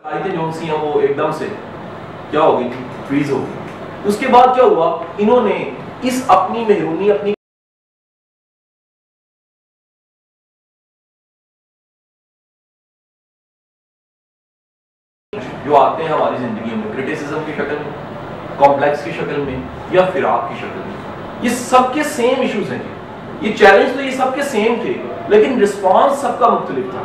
صلاحیتیں جو سی ہیں وہ ایک دم سے کیا ہو گئی، فریز ہو گئی. اس کے بعد کیا ہوا، انہوں نے اس اپنی محرومی، اپنی جو آتے ہیں ہماری زندگی میں کرٹیسزم کی شکل میں، کمپلیکس کی شکل میں یا فراق کی شکل میں، یہ سب کے سیم ایشوز ہیں. یہ چیلنج تو یہ سب کے سیم تھے، لیکن رسپانس سب کا مختلف تھا.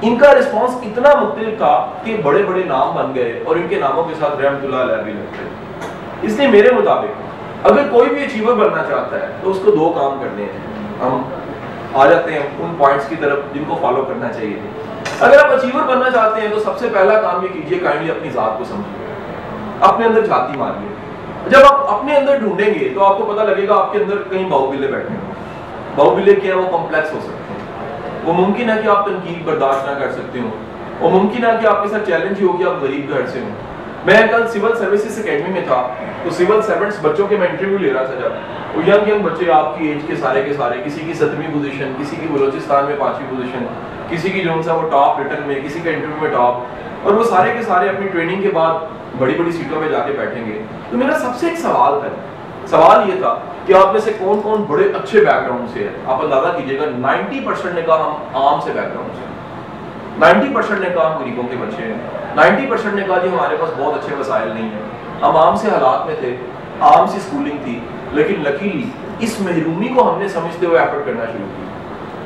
ان کا رسپانس اتنا مختلف تھا کہ بڑے بڑے نام بن گئے اور ان کے ناموں کے ساتھ رحمت اللہ علیہ بھی لگتے ہیں. اس لیے میرے مطابق اگر کوئی بھی اچیور بننا چاہتا ہے تو اس کو دو کام کرنے ہیں. ہم آ جاتے ہیں ان پوائنٹس کی طرف جن کو فالو کرنا چاہیے. اگر آپ اچیور بننا چاہتے ہیں تو سب سے پہلا کام یہ کیجئے، کائنڈلی اپنی ذات کو سمجھیے، اپنے اندر جھانکی ماریے. جب آپ اپنے اندر ڈھونڈیں گے تو آپ کو پتہ لگے گا آپ کے اندر کہیں باہو بلے بیٹھے ہیں. باہو بلے کیا ہے، وہ کمپلیکس ہو سکتے ہیں. وہ ممکن ہے کہ آپ تنقید برداشت نہ کر سکتے ہوں، وہ ممکن ہے کہ آپ کے ساتھ چیلنج ہی ہو کہ آپ غریب گھر سے ہوں. میں کل سول سروسز اکیڈمی میں تھا تو سول سرونٹس بچوں کے میں انٹرویو لے رہا تھا. جب وہ ینگ بچے آپ کی ایج کے سارے کسی کی 7ویں پوزیشن، کسی کی بلوچستان میں 5ویں پوزیشن، کسی کی جو سا وہ ٹاپ ریٹن میں، کسی کے انٹرویو میں ٹاپ، اور وہ سارے کے سارے اپنی ٹریننگ کے بعد بڑی بڑی سیٹوں پہ جا کے بیٹھیں گے. تو میرا سب سے ایک سوال تھا، سوال یہ تھا کہ آپ میں سے کون کون بڑے اچھے بیک گراؤنڈ سے ہے. آپ اندازہ کیجئے گا 90% نے کہا ہم عام سے بیک گراؤنڈ سے، 90% نے کہا ہم غریبوں کے بچے ہیں، 90% نے کہا جی ہمارے پاس بہت اچھے وسائل نہیں ہیں، ہم عام سے حالات میں تھے، عام سی سکولنگ تھی. لیکن لکیلی اس محرومی کو ہم نے سمجھتے ہوئے ایفرٹ کرنا شروع کی.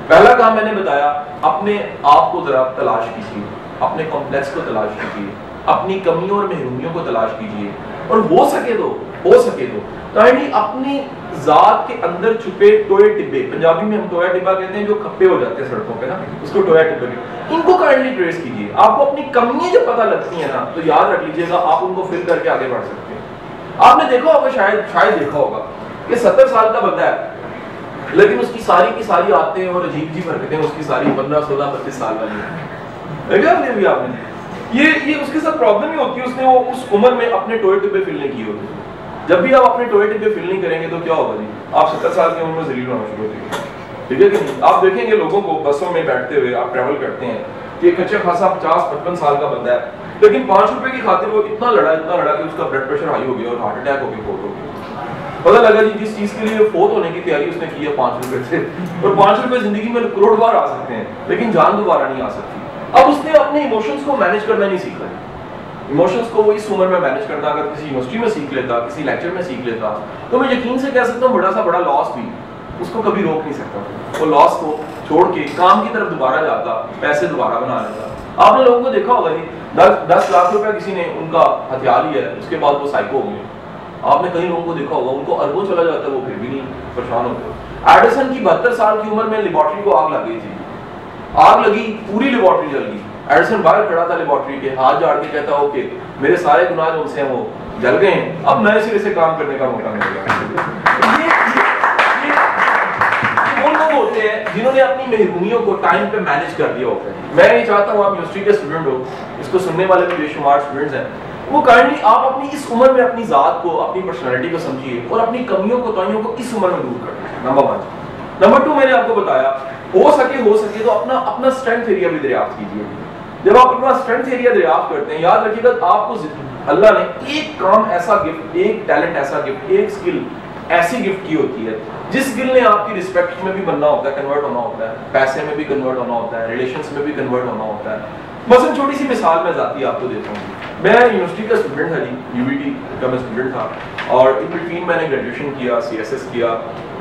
پہلا کام میں نے بتایا، اپنے آپ کو ذرا تلاش کیجیے، اپنے کمپلیکس کو تلاش کیجیے، اپنی کمیوں اور محرومیوں کو تلاش کیجیے، اور ہو سکے تو کائنڈلی اپنی ذات کے اندر چھپے ٹوئے ٹبے، پنجابی میں ہم ٹویا ٹبا کہتے ہیں جو کھپے ہو جاتے ہیں سڑکوں پہ نا، اس کو ٹویا ٹبے، ان کو کائنڈلی ٹریس کیجیے. آپ کو اپنی کمیاں جب پتہ لگتی ہیں نا تو یاد رکھ لیجیے گا آپ ان کو فل کر کے آگے بڑھ سکتے ہیں. آپ نے دیکھا ہوگا، شاید دیکھا ہوگا کہ 70 سال کا بندہ ہے لیکن اس کی ساری عادتیں اور عجیب حرکتیں اس کی ساری 15 16 25 سال والی ہیں. دیکھا آپ نے یہ اس کے ساتھ پرابلم ہی ہوتی ہے، اس نے وہ اس عمر میں اپنے ٹوئے ٹبے فل نہیں کیے ہوتے. جب بھی آپ اپنے ٹوئے ٹبے فل نہیں کریں گے تو کیا ہوگا جی، آپ 70 سال کی عمر میں ذلیل ہونا شروع ہو جائیں گے. ٹھیک ہے کہ نہیں؟ آپ دیکھیں گے لوگوں کو بسوں میں بیٹھتے ہوئے، آپ ٹریول کرتے ہیں کہ ایک اچھا خاصا 50-55 سال کا بندہ ہے لیکن 5 روپے کی خاطر وہ اتنا لڑا کہ اس کا بلڈ پریشر ہائی ہو گیا اور ہارٹ اٹیک ہو گیا، فوت ہو گیا. پتہ لگا جی جس چیز کے لیے فوت ہونے کی تیاری اس نے کی ہے 5 روپے سے، اور 5 روپے زندگی میں کروڑ بار آ سکتے ہیں لیکن جان دوبارہ نہیں آ سکتی. اب اس نے اپنے ایموشنز کو مینیج کرنا نہیں سیکھا. ایموشنز کو وہ اس عمر میں مینیج کرنا اگر کسی یونیورسٹی میں سیکھ لیتا، کسی لیکچر میں سیکھ لیتا تو میں یقین سے کہہ سکتا ہوں بڑا لاس بھی اس کو کبھی روک نہیں سکتا. وہ لاس کو چھوڑ کے کام کی طرف دوبارہ جاتا، پیسے دوبارہ بنا لیتا. آپ نے لوگوں کو دیکھا ہوگا جی 10 لاکھ روپے کسی نے ان کا ہتھیار لیا ہے، اس کے بعد وہ سائیکو ہو گئے. آپ نے کئی لوگوں کو دیکھا ہوگا ان کو اربوں چلا جاتا ہے وہ پھر بھی نہیں پریشان ہوتے. ایڈیسن کی 72 سال کی عمر میں لیبارٹری کو آگ لگ گئی تھی، آگ لگی، پوری لیبارٹری جل گئی. ایڈیسن باہر کھڑا تھا لیبارٹری کے، ہاتھ جاڑ کے کہتا اوکے میرے سارے گناہ جو ان سے ہیں وہ جل گئے ہیں، اب نئے سرے سے کام کرنے کا موقع مل گیا. وہ لوگ ہوتے ہیں جنہوں نے اپنی محرومیوں کو ٹائم پہ مینیج کر دیا ہوتا ہے. میں یہ چاہتا ہوں آپ یونیورسٹی کے اسٹوڈنٹ ہو، اس کو سننے والے بھی بے شمار اسٹوڈنٹس ہیں، وہ کائنڈلی آپ اپنی اس عمر میں اپنی ذات کو، اپنی پرسنالٹی کو سمجھیے اور اپنی کمیوں کو توائیوں کو اس عمر میں دور کر دیں. نمبر 1. نمبر 2 میں نے آپ کو بتایا ہو سکے تو اپنا اسٹرینتھ ایریا بھی دریافت کیجیے. جب آپ اپنا اسٹرینتھ ایریا دریافت کرتے ہیں یاد رکھیے گا آپ کو اللہ نے ایک کام ایسا گفٹ، ایک ٹیلنٹ ایسا گفٹ، ایک اسکل ایسی گفٹ کی ہوتی ہے جس اسکل نے آپ کی رسپیکٹ میں بھی بننا ہوتا ہے، کنورٹ ہونا ہوتا ہے، پیسے میں بھی کنورٹ ہونا ہوتا ہے، ریلیشنز میں بھی کنورٹ ہونا ہوتا ہے. مثلا چھوٹی سی مثال میں ذاتی آپ کو دیتا ہوں. میں یونیورسٹی کا اسٹوڈنٹ تھا جی، UBT کا میں اسٹوڈنٹ تھا، اور ان بٹوین میں نے گریجویشن کیا، CSS کیا،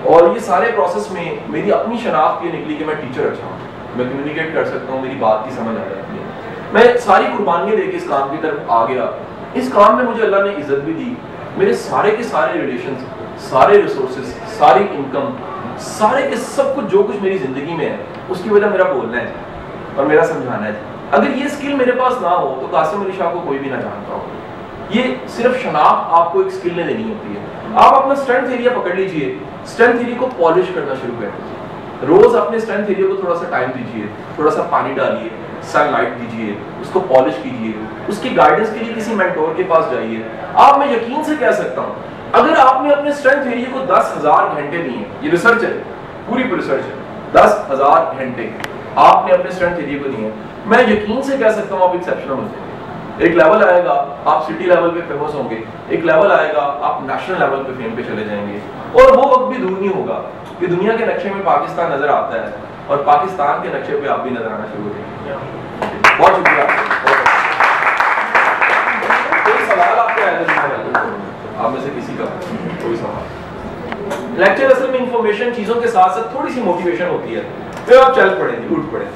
اور یہ سارے پروسیس میں میری اپنی شناخت یہ نکلی کہ میں ٹیچر اچھا ہوں، میں کمیونیکیٹ کر سکتا ہوں، میری بات کی سمجھ آ جاتی ہے. میں ساری قربانیاں دے کے اس کام کی طرف آ گیا. اس کام میں مجھے اللہ نے عزت بھی دی. میرے سارے کے سارے ریلیشنز، سارے ریسورسز، ساری انکم، سارے کے سب کچھ جو کچھ میری زندگی میں ہے اس کی وجہ میرا بولنا ہے اور میرا سمجھانا ہے. اگر یہ اسکل میرے پاس نہ ہو تو قاسم علی شاہ کو کوئی بھی نہ جانتا ہو. یہ صرف شناخت آپ کو ایک اسکل نے دینی ہوتی ہے. آپ اپنا اسٹرینتھ ایریا پکڑ لیجئے، اسٹرینتھ ایریا کو پالش کرنا شروع کر دیجیے. روز اپنے اسٹرینتھ ایریا کو تھوڑا سا ٹائم دیجیے، تھوڑا سا پانی ڈالیے، سن لائٹ دیجیے، اس کو پالش کیجیے، اس کی گائیڈنس کے لیے کسی مینٹور کے پاس جائیے. آپ میں یقین سے کہہ سکتا ہوں اگر آپ نے اپنے اسٹرینتھ ایریا کو 10,000 گھنٹے دیے، یہ ریسرچ ہے، پوری ریسرچ ہے، 10,000 گھنٹے آپ نے اپنے اسٹرینتھ ایریا کو دیے ہیں. میں یقین سے کہہ سکتا ہوں آپ ایکسیپشنل ہو جائیں گے. ایک لیول آئے گا آپ سٹی لیول پہ فیمس ہوں گے, ایک لیول آئے گا آپ نیشنل لیول پہ فیم پہ چلے جائیں گے, اور وہ وقت بھی دور نہیں ہوگا کہ دنیا کے نقشے میں پاکستان نظر آتا ہے اور پاکستان کے نقشے پہ آپ بھی نظر آنا شروع ہو جائیں گے. بہت شکریہ. کوئی سوال آپ کے آپ میں سے کسی کا کوئی سوال؟ لیکچر اصل میں انفارمیشن چیزوں کے ساتھ ساتھ تھوڑی سی موٹیویشن ہوتی ہے, پھر آپ چل پڑیں جی, اٹھ پڑیں.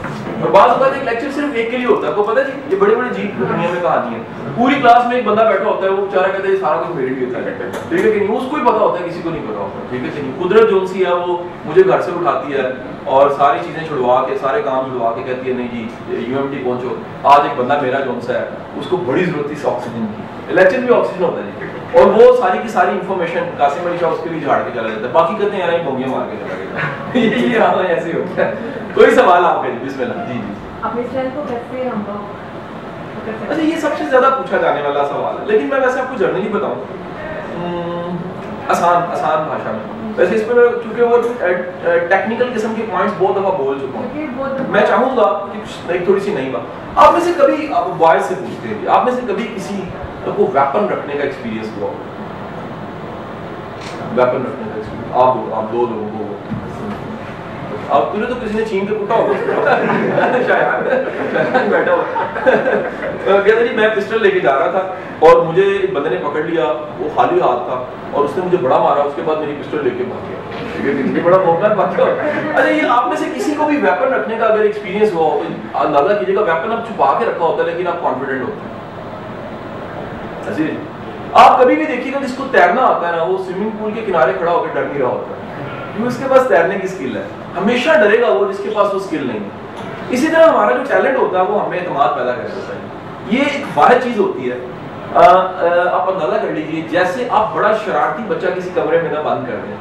اور بعض اوقات ایک لیکچر صرف ایک کے لیے ہوتا ہے, آپ کو پتہ ہے جی یہ بڑے بڑے جیت دنیا میں کہانی ہے. پوری کلاس میں ایک بندہ بیٹھا ہوتا ہے, وہ بیچارہ کہتا ہے سارا کچھ میرے لیے ہوتا ہے, ٹھیک ہے کہ نہیں, اس کو ہی پتا ہوتا ہے, کسی کو نہیں پتا ہوتا, ٹھیک ہے کہ نہیں. قدرت جو سی ہے وہ مجھے گھر سے اٹھاتی ہے اور ساری چیزیں چھڑوا کے, سارے کام چھڑوا کے کہتی ہے نہیں جی یو ایم ٹی پہنچو. آج ایک بندہ میرا جو سا ہے اس کو بڑی ضرورت تھی آکسیجن کی, لیکچر بھی آکسیجن ہوتا ہے جی, اور وہ ساری کی ساری انفارمیشن قاسم علی شاہ اس کے لیے جھاڑ کے چلا جاتا ہے, باقی کہتے ہیں یار بونگیاں مار کے چلا گیا. یہ حال ایسے ہی ہوتا ہے. کوئی سوال آپ کے لیے؟ بسم اللہ. جی جی. اپنے اسٹرینتھ کو کیسے ہم لوگ, اچھا یہ سب سے زیادہ پوچھا جانے والا سوال ہے, لیکن میں ویسے آپ کو جرنلی بتاؤں آسان بھاشا میں. ویسے اس پہ چونکہ وہ ٹیکنیکل قسم کے پوائنٹس بہت دفعہ بول چکا ہوں, میں چاہوں گا کہ ایک تھوڑی سی نئی بات. آپ میں سے کبھی آپ بوائز سے پوچھتے ہیں, آپ میں سے کبھی کسی کو ویپن رکھنے کا ایکسپیرینس ہوا؟ ویپن رکھنے کا ایکسپیرینس آپ دو لوگوں کو, اب تجھے تو کسی نے چھین کے کٹا ہوگا شاید بیٹھا ہوا کہتا جی میں پسٹل لے کے جا رہا تھا اور مجھے ایک بندے نے پکڑ لیا, وہ خالی ہاتھ تھا اور اس نے مجھے بڑا مارا, اس کے بعد میری پسٹل لے کے بھاگ گیا. بڑا موقع بات ہے. اچھا یہ آپ میں سے کسی کو بھی ویپن رکھنے کا اگر ایکسپیرینس ہوا, اندازہ کیجیے گا ویپن آپ چھپا کے رکھا ہوتا ہے لیکن آپ کانفیڈنٹ ہوتے ہیں. جی آپ کبھی بھی دیکھیے گا جس کو تیرنا آتا ہے نا, وہ سوئمنگ پول کے کنارے کھڑا ہو کے ڈر نہیں رہا ہوتا ہے, کیونکہ اس کے پاس تیرنے کی اسکل ہے. ہمیشہ ڈرے گا وہ جس کے پاس وہ اسکل نہیں ہے. اسی طرح ہمارا جو ٹیلنٹ ہوتا ہے وہ ہمیں اعتماد پیدا کر دیتا ہے. یہ ایک واحد چیز ہوتی ہے, آپ اندازہ کر لیجیے جیسے آپ بڑا شرارتی بچہ کسی کمرے میں نہ بند کر دیں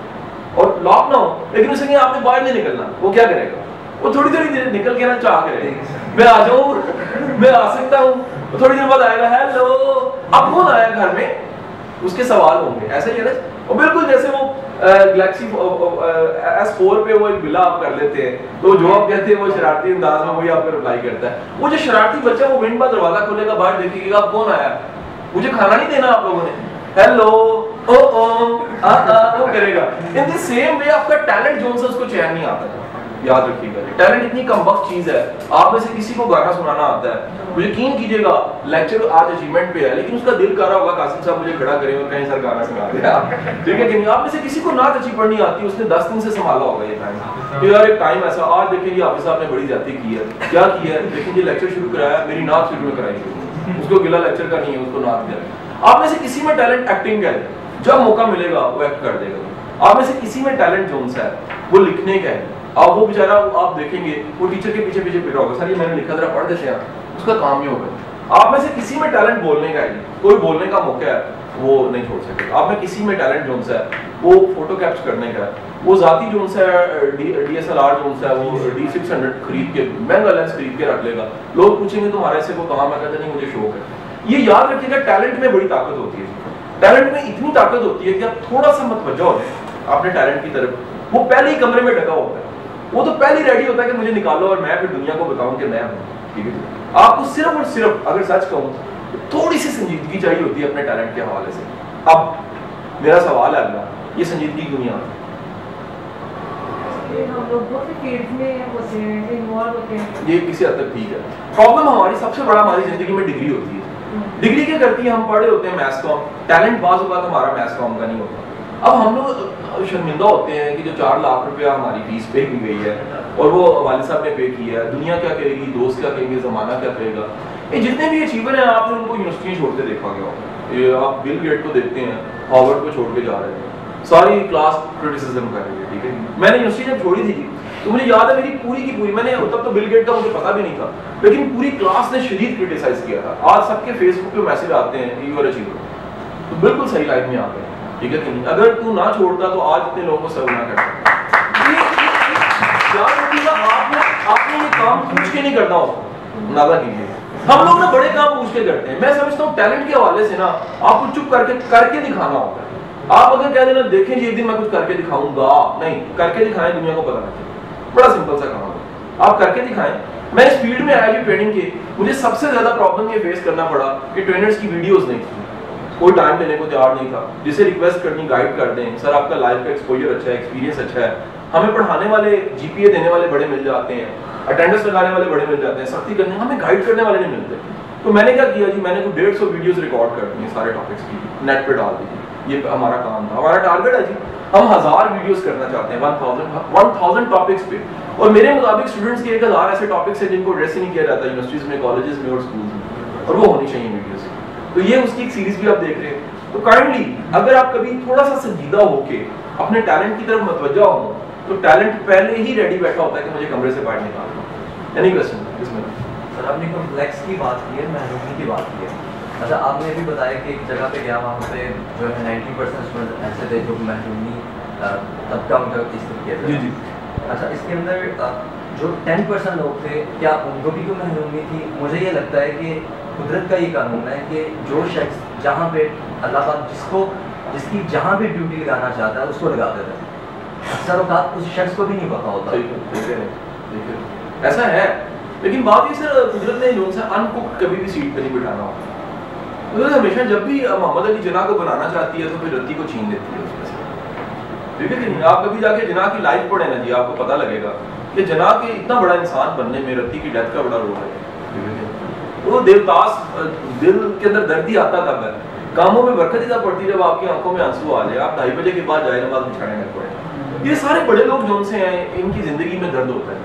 اور لاک نہ ہو, لیکن اسے کہ آپ نے باہر نہیں نکلنا, وہ کیا کرے گا؟ وہ تھوڑی تھوڑی دیر نکل کے نا چاہ کرے گا میں آ جاؤں, میں آ سکتا ہوں, تھوڑی دیر بعد آئے گا ہیلو اب کون آیا گھر میں, اس کے سوال ہوں گے. ایسا ہی ہے نا, اور بالکل جیسے وہ گلیکسی S4 پہ وہ ایک بلا آپ کر لیتے ہیں تو جو آپ کہتے ہیں وہ شرارتی انداز میں وہی آپ کو رپلائی کرتا ہے. وہ جو شرارتی بچہ وہ ونڈ پر دروازہ کھولے گا, باہر دیکھے گا آپ کون آیا, مجھے کھانا نہیں دینا آپ لوگوں نے, ہیلو وہ کرے گا. ان دی سیم وے آپ کا ٹیلنٹ جو ہے اس کو چین نہیں آتا ہے. یاد رکھیے گا ٹیلنٹ اتنی کم وقت چیز ہے. آپ میں سے کسی کو گانا سنانا آتا ہے, یقین کیجیے گا لیکچر آج اچیومنٹ پہ ہے لیکن اس کا دل کر رہا ہوگا قاسم صاحب مجھے کھڑا کریں اور کہیں سر گانا سنا دیا, ٹھیک ہے کہ نہیں. آپ میں سے کسی کو نعت اچھی پڑھنی آتی ہے, اس نے 10 دن سے سنبھالا ہوگا یہ ٹائم کہ یار ایک ٹائم ایسا, آج دیکھیں جی حافظ صاحب نے بڑی زیادتی کی ہے, کیا کی ہے لیکن یہ لیکچر شروع کرایا, میری نعت شروع میں کرائی شروع, اس کو گلا لیکچر کا نہیں ہے, اس کو نعت دیا. آپ میں سے کسی میں ٹیلنٹ ایکٹنگ ہے, جب موقع ملے گا وہ ایکٹ کر دے گا. آپ میں سے کسی میں ٹیلنٹ جو ہے وہ لکھنے کا ہے, اب وہ بیچارہ آپ دیکھیں گے وہ ٹیچر کے پیچھے پیچھے پھر ہوگا, سر یہ میں نے لکھا ذرا پڑھ دیتے ہیں, اس کا کام ہی ہوگا. آپ میں سے کسی میں ٹیلنٹ بولنے کا ہے, کوئی بولنے کا موقع ہے وہ نہیں چھوڑ سکتے. آپ میں کسی میں ٹیلنٹ جو ہے وہ فوٹو کیپچر کرنے کا ہے, وہ ذاتی جو ہے DSLR جو ہے وہ D600 خرید کے مہنگا لینس خرید کے رکھ لے گا. لوگ پوچھیں گے تمہارے سے وہ کام ہے, کہتے نہیں مجھے شوق ہے. یہ یاد رکھیے گا ٹیلنٹ میں بڑی طاقت ہوتی ہے. ٹیلنٹ میں اتنی طاقت ہوتی ہے کہ آپ تھوڑا سا متوجہ ہو جائیں اپنے ٹیلنٹ کی طرف, وہ پہلے ہی کمرے میں ڈکا ہوتا ہے, وہ تو پہلے ہی ریڈی ہوتا ہے کہ مجھے نکالو اور میں پھر دنیا کو بتاؤں کہ میں ہوں. ٹھیک ہے, آپ کو صرف اور صرف اگر سچ کہوں تھوڑی سی سنجیدگی چاہیے ہوتی ہے اپنے ٹیلنٹ کے حوالے سے. اب میرا سوال ہے اگلا, یہ سنجیدگی کیوں نہیں آتی؟ یہ کسی حد تک ٹھیک ہے. پرابلم ہماری سب سے بڑا ہماری زندگی میں ڈگری ہوتی ہے. ڈگری کیا کرتی ہے, ہم پڑھے ہوتے ہیں میتھس کام, ٹیلنٹ بعض اوقات ہمارا میتھس کام کا نہیں ہوتا. اب ہم لوگ شرمندہ ہوتے ہیں کہ جو 4 لاکھ روپیہ ہماری فیس پے کی گئی ہے اور وہ والد صاحب نے پے کی ہے, دنیا کیا کہے گی, دوست کیا کہیں گے, زمانہ کیا کہے گا. یہ جتنے بھی اچیور ہیں آپ نے ان کو یونیورسٹی چھوڑتے دیکھا گیا ہوگا. یہ آپ بل گیٹ کو دیکھتے ہیں, ہارورڈ کو چھوڑ کے جا رہے ہیں, ساری کلاس کرٹیسزم کر رہی ہے. ٹھیک ہے, میں نے یونیورسٹی جب چھوڑی تھی تو مجھے یاد ہے میری پوری کی پوری, میں نے تب تو بل گیٹ کا مجھے پتا بھی نہیں تھا, لیکن پوری کلاس نے شدید کرٹیسائز کیا تھا. آج سب کے فیس بک پہ میسج آتے ہیں یو آر اچیور, تو بالکل صحیح لائن میں آ گئے. ٹھیک ہے کہ نہیں, اگر تو نہ چھوڑتا تو آج اتنے لوگوں کو سرو نہ کرتا. آپ نے یہ کام پوچھ کے نہیں کرنا ہوتا, اندازہ کیجیے. ہم لوگ نا بڑے کام پوچھ کے کرتے ہیں. میں سمجھتا ہوں ٹیلنٹ کے حوالے سے نا آپ کو چپ کر کے دکھانا ہوتا ہے. آپ اگر کہہ دینا دیکھیں جی ایک دن میں کچھ کر کے دکھاؤں گا, نہیں, کر کے دکھائیں, دنیا کو پتا نہیں. بڑا سمپل سا کام ہے. آپ کر کے دکھائیں. میں اس فیلڈ میں آیا جی ٹریننگ کے, مجھے سب سے زیادہ پرابلم یہ فیس کرنا پڑا کہ ٹرینرز کی ویڈیوز نہیں تھی, کوئی ٹائم دینے کو تیار نہیں تھا. جسے ریکویسٹ کرنی گائیڈ کر دیں, سر آپ کا لائف کا ایکسپوجر اچھا ہے, ایکسپیرینس اچھا ہے. ہمیں پڑھانے والے جی پی اے دینے والے بڑے مل جاتے ہیں, اٹینڈنس لگانے والے بڑے مل جاتے ہیں, سختی کرنے, ہمیں گائیڈ کرنے والے نہیں ملتے. تو میں نے کیا کیا جی, میں نے کوئی 150 ویڈیوز ریکارڈ کر دی ہیں سارے ٹاپکس کی, نیٹ پہ ڈال دی. یہ ہمارا کام تھا, ہمارا ٹارگیٹ ہے جی ہم 1000 ویڈیوز کرنا چاہتے ہیں 1000 ٹاپکس پہ. اور میرے مطابق اسٹوڈنٹس کے 1000 ایسے ٹاپکس ہیں جن کو ایڈریس ہی نہیں کیا جاتا یونیورسٹیز میں, کالجز میں اور اسکولز میں, اور وہ ہونی چاہیے ویڈیوز. تو یہ اس کی ایک سیریز بھی آپ دیکھ رہے ہیں. تو کائنڈلی اگر آپ کبھی تھوڑا سا سنجیدہ ہو کے اپنے ٹیلنٹ کی طرف متوجہ ہوں تو ٹیلنٹ پہلے ہی ریڈی بیٹھا ہوتا ہے کہ مجھے کمرے سے باہر نکالنا. اینی کوسچن اس میں؟ سر آپ نے کمپلیکس کی بات کی ہے, محرومی کی بات کی ہے. اچھا آپ نے بھی بتایا کہ ایک جگہ پہ گیا, وہاں پہ جو ہے 90% اسٹوڈنٹ ایسے تھے جو محرومی طبقہ ان کا اس طریقے سے. جی جی. اچھا اس کے اندر جو 10% لوگ تھے, کیا ان کو بھی کوئی محرومی تھی؟ مجھے یہ لگتا ہے کہ قدرت کا یہ قانون ہے کہ جو شخص جہاں پہ اللہ تعالیٰ جس کی جہاں بھی ڈیوٹی لگانا چاہتا ہے اس کو لگا دیتا ہے. اکثر اوقات اس شخص کو بھی نہیں پتا ہوتا. ایسا ہے, لیکن بات یہ سر قدرت نے جو ان کو کبھی بھی سیٹ پہ نہیں بٹھانا ہوتا. قدرت ہمیشہ جب بھی محمد علی جناح کو بنانا چاہتی ہے تو پھر رتی کو چھین دیتی ہے اس میں سے. ٹھیک ہے کہ نہیں؟ آپ کبھی جا کے جناح کی لائف پڑھیں نا جی, آپ کو پتہ لگے گا کہ جناح کے اتنا بڑا انسان بننے میں رتی کی ڈیتھ کا بڑا رول ہے. وہ دیوتاس دل کے اندر درد ہی آتا تھا, کاموں میں برکت ہی تب پڑتی جب آپ کی آنکھوں میں آنسو آ جائے, آپ 2:30 بجے کے بعد جائے نماز بچھانے لگ پڑے. یہ سارے بڑے لوگ جو ان سے ہیں ان کی زندگی میں درد ہوتا ہے,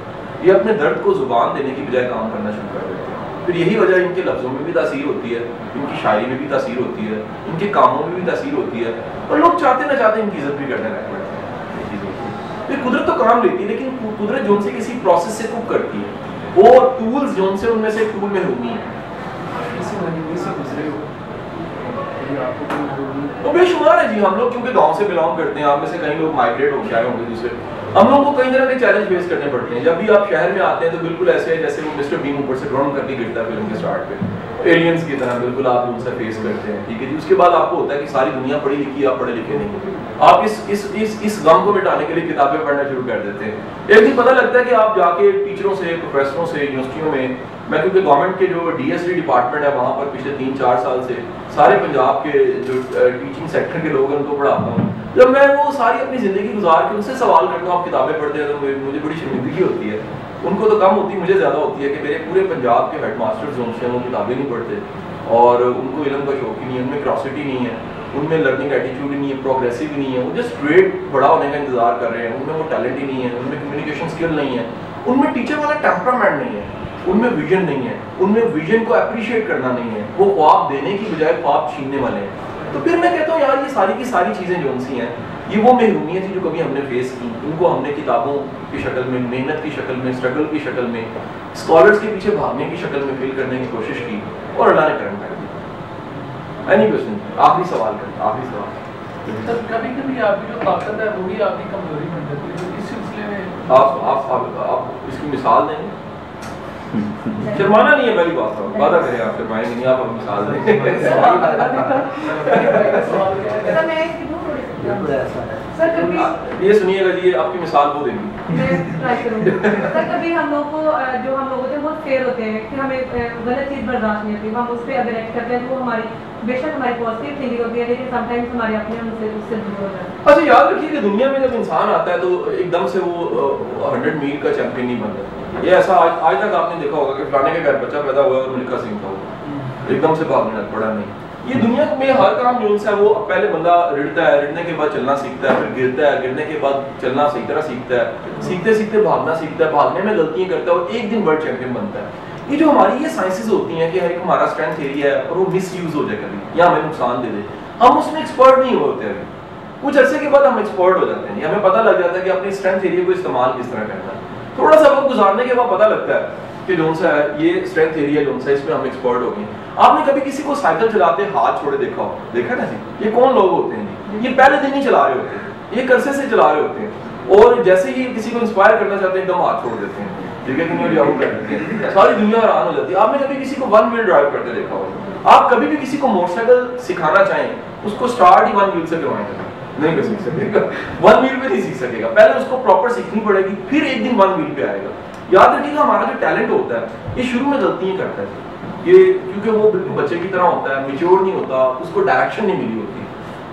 یہ اپنے درد کو زبان دینے کی بجائے کام کرنا شروع کر دیتے ہیں. پھر یہی وجہ ان کے لفظوں میں بھی تاثیر ہوتی ہے, ان کی شاعری میں بھی تاثیر ہوتی ہے, ان کے کاموں میں بھی تاثیر ہوتی ہے, اور لوگ چاہتے نہ چاہتے ان کی عزت بھی کرنے لگ پڑتے ہیں. یہ قدرت تو کام لیتی ہے, لیکن قدرت جو ان سے کسی پروسیس سے کوپ کرتی ہے, وہ ٹولز جو ان سے ان میں سے ٹول میں ہوتی ہیں. وہ بے شمار ہے جی. ہم لوگ کیونکہ گاؤں سے بلانگ کرتے ہیں, آپ میں سے کئی لوگ مائگریٹ ہو کے آئے ہوں گے دوسرے, ہم لوگوں کو کئی طرح کے چیلنج فیس کرنے پڑتے ہیں. جب بھی آپ شہر میں آتے ہیں تو بالکل ایسے ہے جیسے وہ مسٹر بین اوپر سے ڈرون کر کے گرتا ہے فلم کے اسٹارٹ پہ, ایلینز کی طرح بالکل آپ ان سے فیس کرتے ہیں. ٹھیک ہے جی. اس کے بعد آپ کو ہوتا ہے کہ ساری دنیا پڑھی لکھی, آپ پڑھے لکھے نہیں. آپ اس غم کو مٹانے کے لیے کتابیں پڑھنا شروع کر دیتے ہیں. ایک دن پتہ لگتا ہے کہ آپ جا کے ٹیچروں سے, پروفیسروں سے, یونیورسٹیوں میں کیونکہ گورنمنٹ کے جو ڈی ایس ڈی ڈپارٹمنٹ ہے وہاں پر پچھلے 3-4 سال سے سارے پنجاب کے جو ٹیچنگ سیکٹر کے لوگ ہیں ان کو پڑھاتا ہوں. جب میں وہ ساری اپنی زندگی گزار کے ان سے سوال کرتا ہوں آپ کتابیں پڑھتے ہیں تو مجھے بڑی شرمندگی ہوتی ہے. ان کو تو کم ہوتی, مجھے زیادہ ہوتی ہے کہ میرے پورے پنجاب کے ہیڈ ماسٹر جو ہیں وہ کتابیں نہیں پڑھتے, اور ان کو علم کا شوق ہی نہیں ہے, ان میں کیوریوسٹی نہیں ہے, ان میں لرننگ ایٹیٹیوڈ ہی نہیں ہے, پروگریسو ہی نہیں ہے. وہ جسٹ اسٹریٹ بڑا ہونے کا انتظار کر رہے ہیں. ان میں وہ ٹیلنٹ ہی نہیں ہے, ان میں کمیونیکیشن اسکل نہیں ہے, ان میں ٹیچر والا ٹیمپرامنٹ نہیں ہے, ان میں ویژن نہیں ہے, ان میں ویژن کو اپریشیٹ کرنا نہیں ہے. وہ خواب دینے کی بجائے خواب چھیننے والے ہیں. تو پھر میں کہتا ہوں یار یہ ساری کی ساری چیزیں جو ان سی ہیں یہ وہ محرومیت تھی جو کبھی ہم نے فیس کی. ان کو ہم نے کتابوں کی شکل میں, محنت کی شکل میں, اسٹرگل کی شکل میں, اسکالرس کے پیچھے بھاگنے کی شکل میں فیل کرنے کی کوشش کی, اور اللہ نے کرم کر دیا. Any question? آخری سوال کریں, آخری سوال. سر کبھی کبھی آپ کی جو طاقت ہے وہ بھی آپ کی کمزوری بن جاتی ہے, اس سلسلے میں آپ اس کی مثال دیں. شرمانا نہیں ہے, پہلی بات ہے, وعدہ کریں آپ شرمائیں نہیں, آپ مثال دیں. یہ سنیے گا جی, آپ کی مثال وہ دیں گی. سر کبھی ہم لوگ کو جو ہم لوگ ہوتے ہیں بہت فیئر ہوتے ہیں کہ ہمیں غلط چیز برداشت نہیں ہوتی, ہم اس پہ اگر ایکٹ کرتے ہیں تو وہ ہماری بے شک ہماری پازیٹیو تھنکنگ ہوتی ہے, لیکن سم ٹائمس ہمارے اپنے ہم اس سے دور ہو جاتے ہیں. اچھا یاد رکھیے کہ دنیا میں جب انسان آتا ہے تو ایک دم سے وہ 100 میل کا چیمپئن نہیں بن جاتا. یہ ایسا آج تک آپ نے دیکھا ہوگا کہ فلانے کے گھر بچہ پیدا ہوا ہے اور ملکہ سنگھ تھا, وہ ایک دم سے بھاگنے لگ پڑا. نہیں, یہ دنیا میں ہر کام جو ہے وہ پہلے بندہ رڑتا ہے, رڑنے کے بعد چلنا سیکھتا ہے, پھر گرتا ہے, گرنے کے بعد چلنا صحیح طرح سیکھتا ہے, سیکھتے سیکھتے بھاگنا سیکھتا ہے, بھاگنے میں غلطیاں کرتا ہے اور ایک دن ورلڈ چیمپئن بنتا ہے. یہ جو ہماری یہ سائنسز ہوتی ہیں کہ ایک ہمارا اسٹرینتھ ایریا ہے اور وہ مس یوز ہو جائے کبھی یا ہمیں نقصان دے دے, ہم اس میں ایکسپرٹ نہیں ہوتے. ابھی کچھ عرصے کے بعد ہم ایکسپرٹ ہو جاتے ہیں, ہمیں پتہ لگ جاتا ہے کہ اپنی اسٹرینتھ ایریا کو استعمال کس طرح کرنا ہے. تھوڑا سا وقت گزارنے کے بعد پتہ لگتا ہے کہ جون سا ہے یہ اسٹرینتھ ایریا جون سا, اس میں ہم ایکسپرٹ ہو گئے. آپ نے کبھی کسی کو سائیکل چلاتے ہاتھ چھوڑے دیکھا ہو؟ دیکھا نا جی, یہ کون لوگ ہوتے ہیں جی؟ یہ پہلے دن ہی چلا رہے ہوتے ہیں, یہ عرصے سے چلا رہے ہوتے ہیں, اور جیسے ہی کسی کو انسپائر کرنا چاہتے ہیں ایک دم ہاتھ چھوڑ دیتے ہیں. ٹھیک ہے کہ نہیں, آؤٹ کر دیتے ہیں, ساری دنیا حیران ہو جاتی ہے. آپ نے کبھی کسی کو 1 ویل ڈرائیو کرتے دیکھا ہو؟ آپ کبھی بھی کسی کو موٹر سائیکل سکھانا چاہیں اس کو اسٹارٹ ہی 1 ویل سے کروائیں گے, نہیں سیکھ سکے گا, 1 ویل پہ نہیں سیکھ سکے گا. پہلے اس کو پراپر سیکھنی پڑے گی, پھر ایک دن 1 ویل پہ آئے گا. یاد رکھیے ہمارا جو ٹیلنٹ ہوتا ہے یہ شروع میں غلطیاں کرتا ہے یہ کیونکہ وہ بالکل بچے کی طرح ہوتا ہے, میچور نہیں ہوتا, اس کو ڈائریکشن نہیں ملی ہوتی.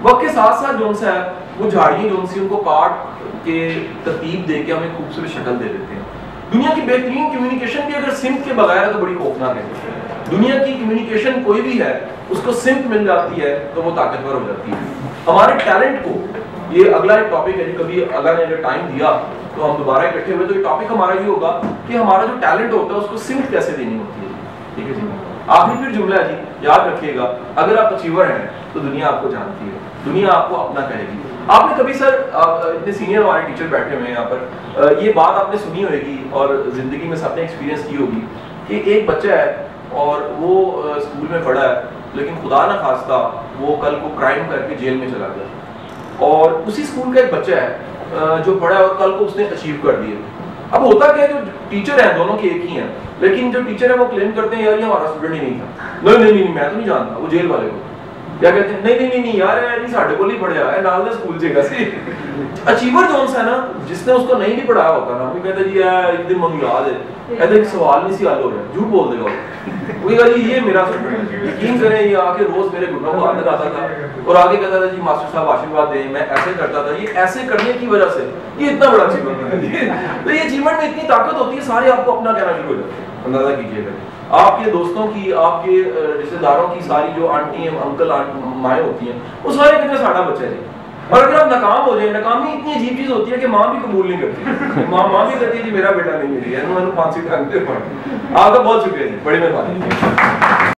وقت کے ساتھ ساتھ جو ہے وہ جھاڑیاں جو ان کو کاٹ کے ترتیب دے کے ہمیں خوبصورت شکل دے دیتے ہیں. دنیا کی بہترین کمیونیکیشن بھی اگر سمت کے بغیر ہے تو بڑی خوفناک ہے. دنیا کی کمیونیکیشن کوئی بھی ہے اس کو سمت مل جاتی ہے تو وہ طاقتور ہو جاتی ہے. ہمارے ٹیلنٹ کو, یہ اگلا ایک ٹاپک ہے, کبھی اللہ نے اگر ٹائم دیا تو ہم دوبارہ اکٹھے ہوئے تو یہ ٹاپک ہمارا یہ ہوگا کہ ہمارا جو ٹیلنٹ ہوتا ہے اس کو سمت کیسے دینی ہوتی ہے. ٹھیک ہے جی. آخری پھر جملہ ہے جی, یاد رکھیے گا اگر آپ اچیور ہیں تو دنیا آپ کو جانتی ہے, دنیا آپ کو اپنا کہے گی. آپ نے کبھی سر اتنے سینئر ہمارے ٹیچر بیٹھے ہوئے ہیں یہاں پر, یہ بات آپ نے سنی ہوئے گی اور زندگی میں سب نے ایکسپیرینس کی ہوگی کہ ایک بچہ ہے اور وہ اسکول میں پڑھا ہے لیکن خدا نہ خواستہ وہ کل کو کرائم کر کے جیل میں چلا گیا, اور اسی اسکول کا ایک بچہ ہے جو پڑھا ہے اور کل کو اس نے اچیو کر دیا. اب ہوتا کیا ہے, جو ٹیچر ہیں دونوں کے ایک ہی ہیں, لیکن جو ٹیچر ہے وہ کلیم کرتے ہیں یار یہ ہمارا اسٹوڈنٹ ہی نہیں تھا, نہیں میں تو نہیں جانتا, وہ جیل والے کو کیا کہتے ہیں, نہیں یار نہیں ساڈے کو نہیں پڑھیا ہے نال دے اسکول جگہ سے. اچیور جونس ہے نا, جس نے اس کو نہیں بھی پڑھایا ہوتا نا, وہ کہتا ہے جی ایک دن مجھے یاد ہے کہتے ہیں سوال نہیں سی حل ہو رہا, جھوٹ بول دے گا وہ کہا جی یہ میرا اسٹوڈنٹ ہے. یقین کریں یہ آ کے روز میرے گھٹنوں کو ہاتھ لگاتا تھا اور آگے کہتا تھا جی ماسٹر صاحب آشیرواد دیں, میں ایسے کرتا تھا. یہ ایسے کرنے کی وجہ سے یہ اتنا بڑا اچیومنٹ ہے. تو یہ اچیومنٹ میں اتنی طاقت ہوتی ہے, سارے آپ کو اپنا کہنا شروع ہو جاتے ہیں. اندازہ کیجیے گا آپ کے دوستوں کی, آپ کے رشتے داروں کی ساری جو آنٹی ہیں, انکل مائیں ہوتی ہیں, وہ سارے کہتے ہیں ساڈا بچہ ہے. اور اگر آپ ناکام ہو جائیں, ناکامی اتنی عجیب چیز ہوتی ہے کہ ماں بھی قبول نہیں کرتی. ماں بھی کہتی ہے جی میرا بیٹا نہیں ملی ہے, میں نے 5 ٹانگتے پڑھ. آپ کا بہت شکریہ جی, بڑی مہربانی.